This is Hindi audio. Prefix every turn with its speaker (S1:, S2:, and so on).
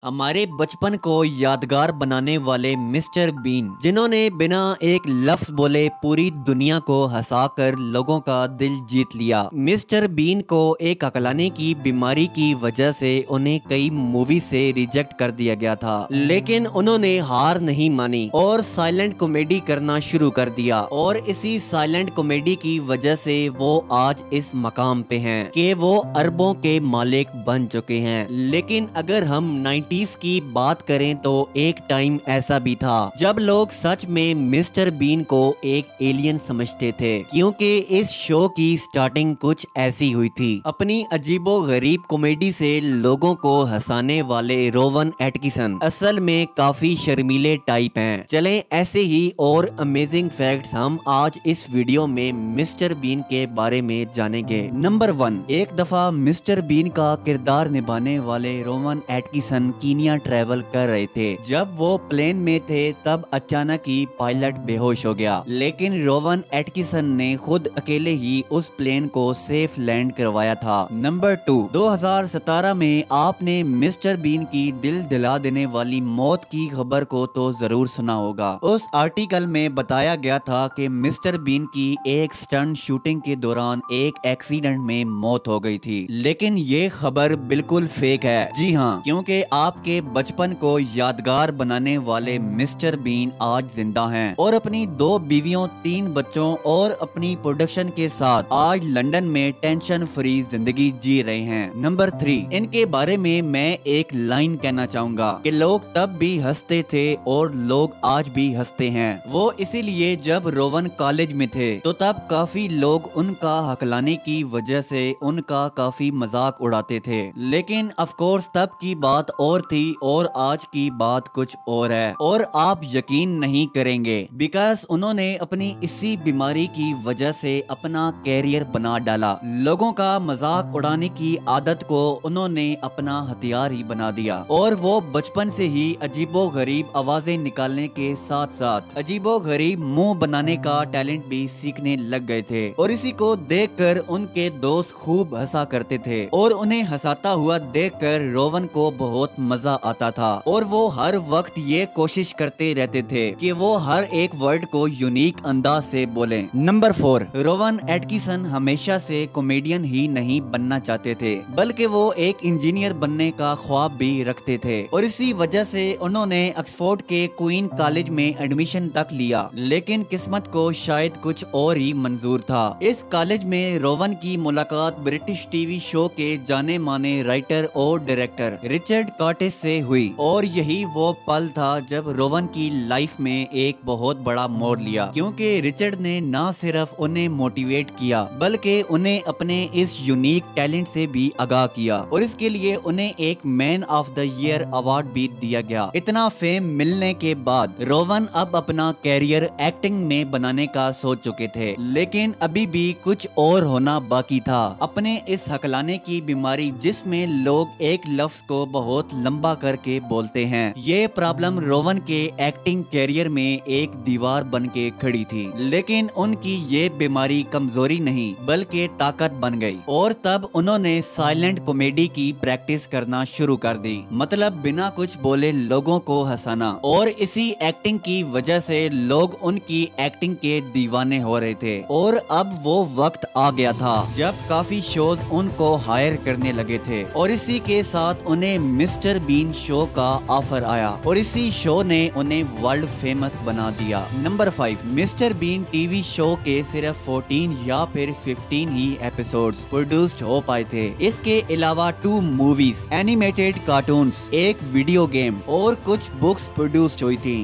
S1: हमारे बचपन को यादगार बनाने वाले मिस्टर बीन, जिन्होंने बिना एक लफ्ज बोले पूरी दुनिया को हंसाकर लोगों का दिल जीत लिया। मिस्टर बीन को एक अकलाने की बीमारी की वजह से उन्हें कई मूवी से रिजेक्ट कर दिया गया था, लेकिन उन्होंने हार नहीं मानी और साइलेंट कॉमेडी करना शुरू कर दिया। और इसी साइलेंट कॉमेडी की वजह से वो आज इस मकाम पे हैं कि वो अरबों के मालिक बन चुके हैं। लेकिन अगर हम 90s की बात करें तो एक टाइम ऐसा भी था जब लोग सच में मिस्टर बीन को एक एलियन समझते थे, क्योंकि इस शो की स्टार्टिंग कुछ ऐसी हुई थी। अपनी अजीबो गरीब कॉमेडी से लोगों को हंसाने वाले रोवन एटकिंसन असल में काफी शर्मीले टाइप हैं। चलें ऐसे ही और अमेजिंग फैक्ट्स हम आज इस वीडियो में मिस्टर बीन के बारे में जानेंगे। नंबर 1, एक दफा मिस्टर बीन का किरदार निभाने वाले रोवन एटकिंसन कीनिया ट्रैवल कर रहे थे। जब वो प्लेन में थे तब अचानक ही पायलट बेहोश हो गया, लेकिन रोवन एटकिंसन ने खुद अकेले ही उस प्लेन को सेफ लैंड करवाया था। नंबर 2, 2017 में आपने मिस्टर बीन की दिल दिला देने वाली मौत की खबर को तो जरूर सुना होगा। उस आर्टिकल में बताया गया था कि मिस्टर बीन की एक स्टंट शूटिंग के दौरान एक एक्सीडेंट में मौत हो गई थी, लेकिन ये खबर बिल्कुल फेक है। जी हाँ, क्योंकि आपके बचपन को यादगार बनाने वाले मिस्टर बीन आज जिंदा हैं और अपनी 2 बीवियों 3 बच्चों और अपनी प्रोडक्शन के साथ आज लंदन में टेंशन फ्री जिंदगी जी रहे हैं। नंबर 3, इनके बारे में मैं एक लाइन कहना चाहूंगा कि लोग तब भी हंसते थे और लोग आज भी हंसते हैं। वो इसीलिए जब रोवन कॉलेज में थे तो तब काफी लोग उनका हकलाने की वजह से उनका काफी मजाक उड़ाते थे, लेकिन ऑफ कोर्स तब की बात और थी और आज की बात कुछ और है। और आप यकीन नहीं करेंगे बिकॉज उन्होंने अपनी इसी बीमारी की वजह से अपना कैरियर बना डाला। लोगों का मजाक उड़ाने की आदत को उन्होंने अपना हथियार ही बना दिया और वो बचपन से ही अजीबो गरीब आवाजें निकालने के साथ साथ अजीबो गरीब मुंह बनाने का टैलेंट भी सीखने लग गए थे। और इसी को देखकर उनके दोस्त खूब हंसा करते थे और उन्हें हंसाता हुआ देखकर रोवन को बहुत मजा आता था और वो हर वक्त ये कोशिश करते रहते थे कि वो हर एक वर्ड को यूनिक अंदाज से बोलें। नंबर 4, रोवन एटकिंसन हमेशा से कॉमेडियन ही नहीं बनना चाहते थे, बल्कि वो एक इंजीनियर बनने का ख्वाब भी रखते थे और इसी वजह से उन्होंने ऑक्सफोर्ड के क्वीन कॉलेज में एडमिशन तक लिया, लेकिन किस्मत को शायद कुछ और ही मंजूर था। इस कॉलेज में रोवन की मुलाकात ब्रिटिश टीवी शो के जाने माने राइटर और डायरेक्टर रिचर्ड कर्टिस से हुई और यही वो पल था जब रोवन की लाइफ में एक बहुत बड़ा मोड़ लिया, क्योंकि रिचर्ड ने ना सिर्फ उन्हें मोटिवेट किया बल्कि उन्हें अपने इस यूनिक टैलेंट से भी आगाह किया और इसके लिए उन्हें एक man of the year award भी दिया गया। इतना फेम मिलने के बाद रोवन अब अपना कैरियर एक्टिंग में बनाने का सोच चुके थे, लेकिन अभी भी कुछ और होना बाकी था। अपने इस हकलाने की बीमारी जिसमें लोग एक लफ्ज को बहुत लंबा करके बोलते हैं, ये प्रॉब्लम रोवन के एक्टिंग कैरियर में एक दीवार बन के खड़ी थी, लेकिन उनकी ये बीमारी कमजोरी नहीं बल्कि ताकत बन गई और तब उन्होंने साइलेंट कॉमेडी की प्रैक्टिस करना शुरू कर दी, मतलब बिना कुछ बोले लोगों को हंसाना। और इसी एक्टिंग की वजह से लोग उनकी एक्टिंग के दीवाने हो रहे थे और अब वो वक्त आ गया था जब काफी शोज उनको हायर करने लगे थे और इसी के साथ उन्हें मिस्टर बीन शो का ऑफर आया और इसी शो ने उन्हें वर्ल्ड फेमस बना दिया। Number 5, mister Bean TV show के सिर्फ 14 या फिर 15 ही एपिसोड्स प्रोड्यूस्ड हो पाए थे। इसके अलावा 2 मूवीज, एनिमेटेड कार्टून्स, एक वीडियो गेम और कुछ बुक्स प्रोड्यूस्ड हुई थी।